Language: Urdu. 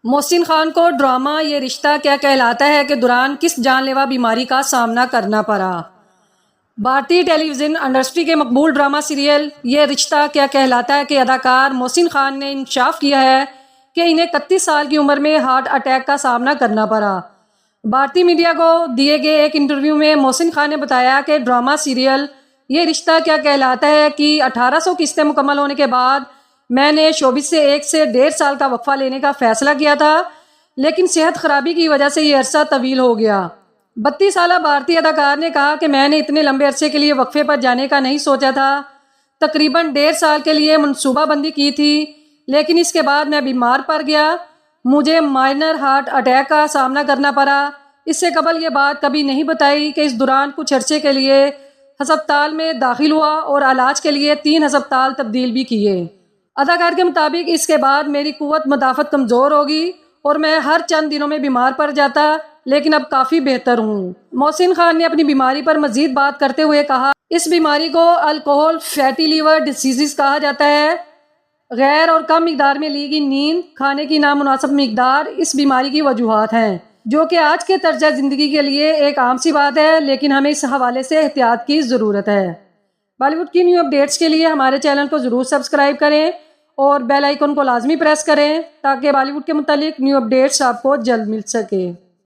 محسن خان کو ڈرامہ یہ رشتہ کیا کہلاتا ہے کے دوران کس جان لیوا بیماری کا سامنا کرنا پڑا؟ بھارتی ٹیلی ویژن انڈسٹری کے مقبول ڈرامہ سیریل یہ رشتہ کیا کہلاتا ہے کے اداکار محسن خان نے انکشاف کیا ہے کہ انہیں 31 سال کی عمر میں ہارٹ اٹیک کا سامنا کرنا پڑا۔ بھارتی میڈیا کو دیے گئے ایک انٹرویو میں محسن خان نے بتایا کہ ڈرامہ سیریل یہ رشتہ کیا کہلاتا ہے کہ 1800 قسطیں مکمل ہونے کے بعد میں نے شوبز سے 1 سے 1.5 سال کا وقفہ لینے کا فیصلہ کیا تھا، لیکن صحت خرابی کی وجہ سے یہ عرصہ طویل ہو گیا۔ 32 سالہ بھارتی اداکار نے کہا کہ میں نے اتنے لمبے عرصے کے لیے وقفے پر جانے کا نہیں سوچا تھا، تقریباً 1.5 سال کے لیے منصوبہ بندی کی تھی، لیکن اس کے بعد میں بیمار پڑ گیا، مجھے مائنر ہارٹ اٹیک کا سامنا کرنا پڑا۔ اس سے قبل یہ بات کبھی نہیں بتائی کہ اس دوران کچھ عرصے کے لیے ہسپتال میں داخل ہوا اور علاج کے لیے 3 ہسپتال تبدیل بھی کیے۔ اداکار کے مطابق اس کے بعد میری قوت مدافعت کمزور ہوگی اور میں ہر چند دنوں میں بیمار پڑ جاتا، لیکن اب کافی بہتر ہوں۔ محسن خان نے اپنی بیماری پر مزید بات کرتے ہوئے کہا، اس بیماری کو الکوہول فیٹی لیور ڈیزیز کہا جاتا ہے۔ غیر اور کم مقدار میں لی گئی نیند، کھانے کی نامناسب مقدار اس بیماری کی وجوہات ہیں، جو کہ آج کے طرز زندگی کے لیے ایک عام سی بات ہے، لیکن ہمیں اس حوالے سے احتیاط کی ضرورت ہے۔ بالی ووڈ کی نیو اپڈیٹس کے لیے ہمارے چینل کو ضرور سبسکرائب کریں اور بیل آئیکن کو لازمی پریس کریں تاکہ بالی ووڈ کے متعلق نیو اپڈیٹس آپ کو جلد مل سکے۔